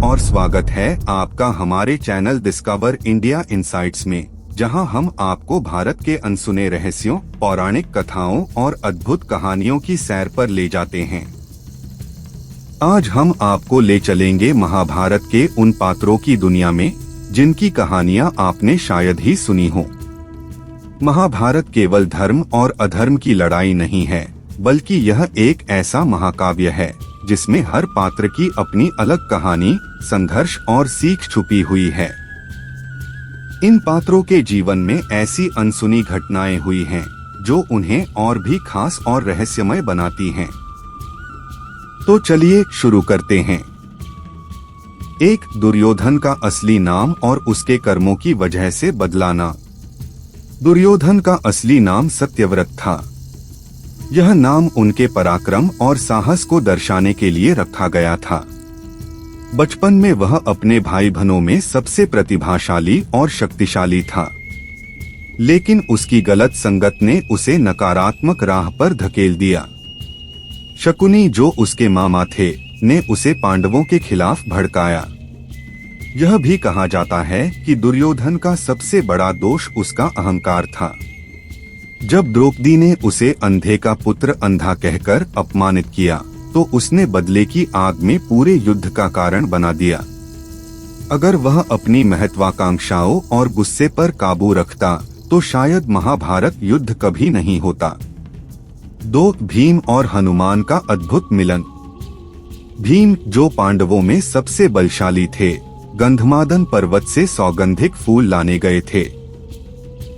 और स्वागत है आपका हमारे चैनल डिस्कवर इंडिया इनसाइट्स में, जहां हम आपको भारत के अनसुने रहस्यों, पौराणिक कथाओं और अद्भुत कहानियों की सैर पर ले जाते हैं। आज हम आपको ले चलेंगे महाभारत के उन पात्रों की दुनिया में जिनकी कहानियां आपने शायद ही सुनी हो। महाभारत केवल धर्म और अधर्म की लड़ाई नहीं है, बल्कि यह एक ऐसा महाकाव्य है जिसमें हर पात्र की अपनी अलग कहानी, संघर्ष और सीख छुपी हुई है। इन पात्रों के जीवन में ऐसी अनसुनी घटनाएं हुई हैं जो उन्हें और भी खास और रहस्यमय बनाती हैं। तो चलिए शुरू करते हैं। एक, दुर्योधन का असली नाम और उसके कर्मों की वजह से बदलाना। दुर्योधन का असली नाम सत्यव्रत था। यह नाम उनके पराक्रम और साहस को दर्शाने के लिए रखा गया था। बचपन में वह अपने भाई बहनों में सबसे प्रतिभाशाली और शक्तिशाली था, लेकिन उसकी गलत संगत ने उसे नकारात्मक राह पर धकेल दिया। शकुनी, जो उसके मामा थे, ने उसे पांडवों के खिलाफ भड़काया। यह भी कहा जाता है कि दुर्योधन का सबसे बड़ा दोष उसका अहंकार था। जब द्रौपदी ने उसे अंधे का पुत्र अंधा कहकर अपमानित किया, तो उसने बदले की आग में पूरे युद्ध का कारण बना दिया। अगर वह अपनी महत्वाकांक्षाओं और गुस्से पर काबू रखता, तो शायद महाभारत युद्ध कभी नहीं होता। 2, भीम और हनुमान का अद्भुत मिलन। भीम, जो पांडवों में सबसे बलशाली थे, गंधमादन पर्वत से सौगंधिक फूल लाने गए थे।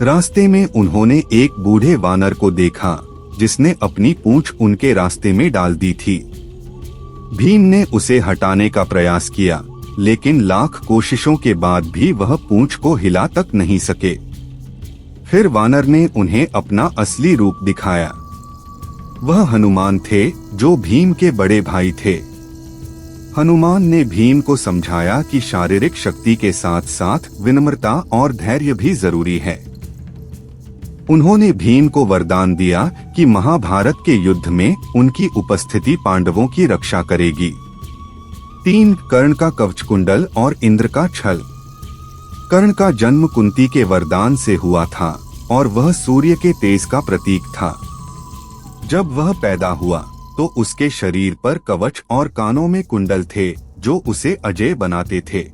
रास्ते में उन्होंने एक बूढ़े वानर को देखा जिसने अपनी पूंछ उनके रास्ते में डाल दी थी। भीम ने उसे हटाने का प्रयास किया, लेकिन लाख कोशिशों के बाद भी वह पूंछ को हिला तक नहीं सके। फिर वानर ने उन्हें अपना असली रूप दिखाया। वह हनुमान थे, जो भीम के बड़े भाई थे। हनुमान ने भीम को समझाया कि शारीरिक शक्ति के साथ साथ विनम्रता और धैर्य भी जरूरी है। उन्होंने भीम को वरदान दिया कि महाभारत के युद्ध में उनकी उपस्थिति पांडवों की रक्षा करेगी। 3, कर्ण का कवच कुंडल और इंद्र का छल। कर्ण का जन्म कुंती के वरदान से हुआ था और वह सूर्य के तेज का प्रतीक था। जब वह पैदा हुआ तो उसके शरीर पर कवच और कानों में कुंडल थे जो उसे अजेय बनाते थे।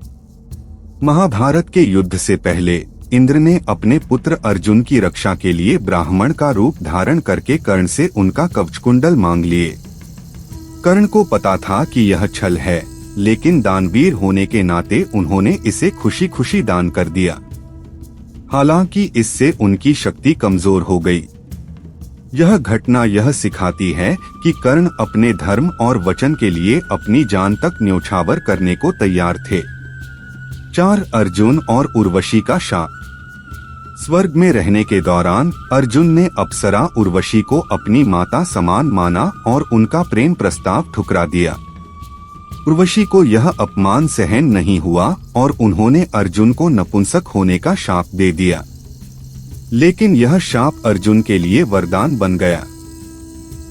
महाभारत के युद्ध से पहले इंद्र ने अपने पुत्र अर्जुन की रक्षा के लिए ब्राह्मण का रूप धारण करके कर्ण से उनका कवच कुंडल मांग लिए। कर्ण को पता था कि यह छल है, लेकिन दानवीर होने के नाते उन्होंने इसे खुशी खुशी दान कर दिया। हालांकि इससे उनकी शक्ति कमजोर हो गई। यह घटना यह सिखाती है कि कर्ण अपने धर्म और वचन के लिए अपनी जान तक न्योछावर करने को तैयार थे। 4, अर्जुन और उर्वशी का शाप। स्वर्ग में रहने के दौरान अर्जुन ने अप्सरा उर्वशी को अपनी माता समान माना और उनका प्रेम प्रस्ताव ठुकरा दिया। उर्वशी को यह अपमान सहन नहीं हुआ और उन्होंने अर्जुन को नपुंसक होने का शाप दे दिया। लेकिन यह शाप अर्जुन के लिए वरदान बन गया।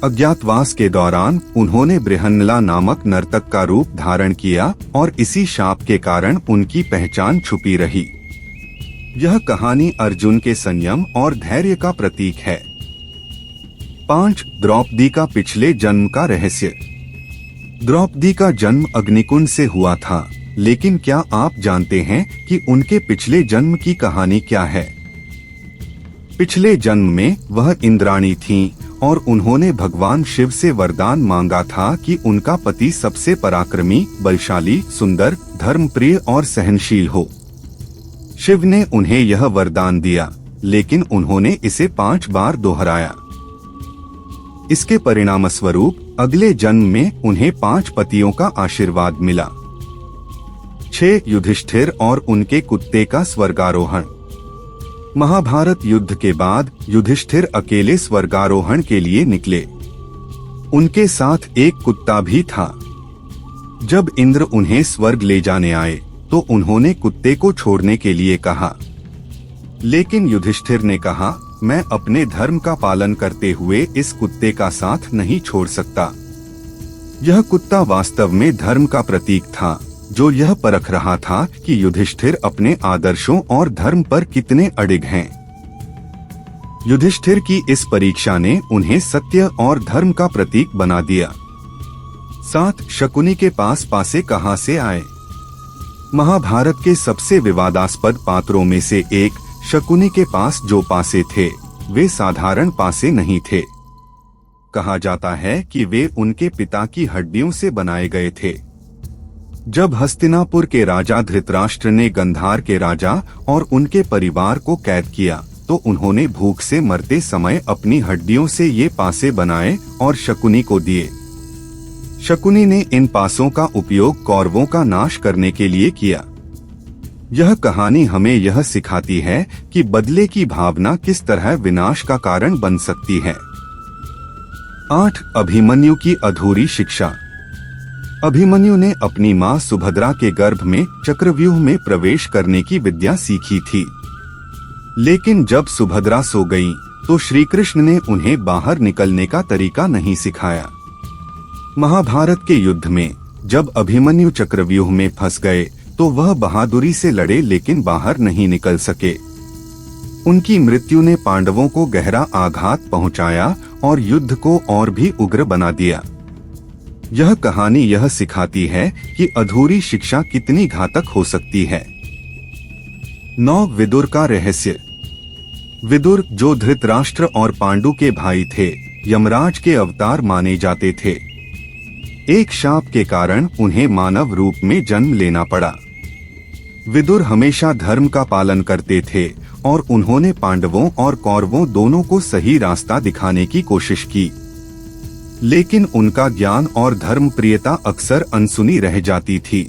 अज्ञातवास के दौरान उन्होंने बृहन्नला नामक नर्तक का रूप धारण किया और इसी शाप के कारण उनकी पहचान छुपी रही। यह कहानी अर्जुन के संयम और धैर्य का प्रतीक है। 5, द्रौपदी का पिछले जन्म का रहस्य। द्रौपदी का जन्म अग्निकुंड से हुआ था, लेकिन क्या आप जानते हैं कि उनके पिछले जन्म की कहानी क्या है? पिछले जन्म में वह इंद्राणी थीं और उन्होंने भगवान शिव से वरदान मांगा था कि उनका पति सबसे पराक्रमी, बलशाली, सुंदर, धर्मप्रिय और सहनशील हो। शिव ने उन्हें यह वरदान दिया, लेकिन उन्होंने इसे 5 बार दोहराया। इसके परिणामस्वरूप अगले जन्म में उन्हें 5 पतियों का आशीर्वाद मिला। 6, युधिष्ठिर और उनके कुत्ते का स्वर्गारोहण। महाभारत युद्ध के बाद युधिष्ठिर अकेले स्वर्गारोहण के लिए निकले। उनके साथ एक कुत्ता भी था। जब इंद्र उन्हें स्वर्ग ले जाने आए, तो उन्होंने कुत्ते को छोड़ने के लिए कहा, लेकिन युधिष्ठिर ने कहा, मैं अपने धर्म का पालन करते हुए इस कुत्ते का साथ नहीं छोड़ सकता। यह कुत्ता वास्तव में धर्म का प्रतीक था, जो यह परख रहा था कि युधिष्ठिर अपने आदर्शों और धर्म पर कितने अडिग हैं। युधिष्ठिर की इस परीक्षा ने उन्हें सत्य और धर्म का प्रतीक बना दिया। 7 शकुनी के पास पासे कहां से आए। महाभारत के सबसे विवादास्पद पात्रों में से एक शकुनी के पास जो पासे थे वे साधारण पासे नहीं थे। कहा जाता है कि वे उनके पिता की हड्डियों से बनाए गए थे। जब हस्तिनापुर के राजा धृतराष्ट्र ने गंधार के राजा और उनके परिवार को कैद किया तो उन्होंने भूख से मरते समय अपनी हड्डियों से ये पासे बनाए और शकुनी को दिए। शकुनी ने इन पासों का उपयोग कौरवों का नाश करने के लिए किया। यह कहानी हमें यह सिखाती है कि बदले की भावना किस तरह विनाश का कारण बन सकती है। 8 अभिमन्यु की अधूरी शिक्षा। अभिमन्यु ने अपनी मां सुभद्रा के गर्भ में चक्रव्यूह में प्रवेश करने की विद्या सीखी थी, लेकिन जब सुभद्रा सो गईं, तो श्री कृष्ण ने उन्हें बाहर निकलने का तरीका नहीं सिखाया। महाभारत के युद्ध में जब अभिमन्यु चक्रव्यूह में फंस गए तो वह बहादुरी से लड़े लेकिन बाहर नहीं निकल सके। उनकी मृत्यु ने पांडवों को गहरा आघात पहुंचाया और युद्ध को और भी उग्र बना दिया। यह कहानी यह सिखाती है कि अधूरी शिक्षा कितनी घातक हो सकती है। 9 विदुर का रहस्य। विदुर, जो धृतराष्ट्र और पांडु के भाई थे, यमराज के अवतार माने जाते थे। एक शाप के कारण उन्हें मानव रूप में जन्म लेना पड़ा। विदुर हमेशा धर्म का पालन करते थे और उन्होंने पांडवों और कौरवों दोनों को सही रास्ता दिखाने की कोशिश की, लेकिन उनका ज्ञान और धर्म प्रियता अक्सर अनसुनी रह जाती थी।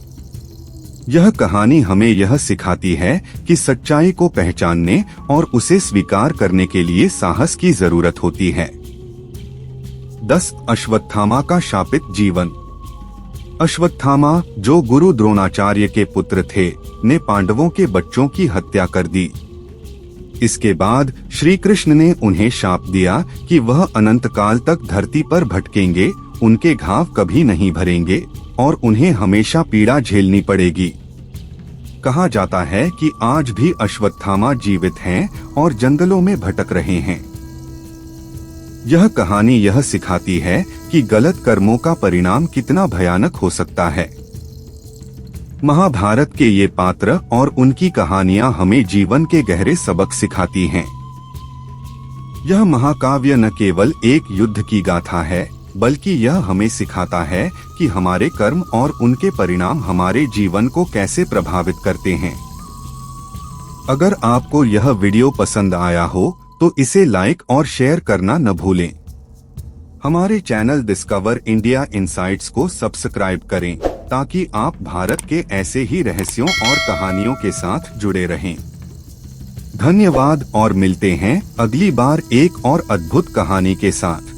यह कहानी हमें यह सिखाती है कि सच्चाई को पहचानने और उसे स्वीकार करने के लिए साहस की जरूरत होती है। 10 अश्वत्थामा का शापित जीवन। अश्वत्थामा, जो गुरु द्रोणाचार्य के पुत्र थे, ने पांडवों के बच्चों की हत्या कर दी। इसके बाद श्री कृष्ण ने उन्हें शाप दिया कि वह अनंत काल तक धरती पर भटकेंगे, उनके घाव कभी नहीं भरेंगे और उन्हें हमेशा पीड़ा झेलनी पड़ेगी। कहा जाता है कि आज भी अश्वत्थामा जीवित हैं और जंगलों में भटक रहे हैं। यह कहानी यह सिखाती है कि गलत कर्मों का परिणाम कितना भयानक हो सकता है। महाभारत के ये पात्र और उनकी कहानियां हमें जीवन के गहरे सबक सिखाती हैं। यह महाकाव्य न केवल एक युद्ध की गाथा है, बल्कि यह हमें सिखाता है कि हमारे कर्म और उनके परिणाम हमारे जीवन को कैसे प्रभावित करते हैं। अगर आपको यह वीडियो पसंद आया हो तो इसे लाइक और शेयर करना न भूलें। हमारे चैनल डिस्कवर इंडिया इनसाइट्स को सब्सक्राइब करें ताकि आप भारत के ऐसे ही रहस्यों और कहानियों के साथ जुड़े रहें। धन्यवाद और मिलते हैं अगली बार एक और अद्भुत कहानी के साथ।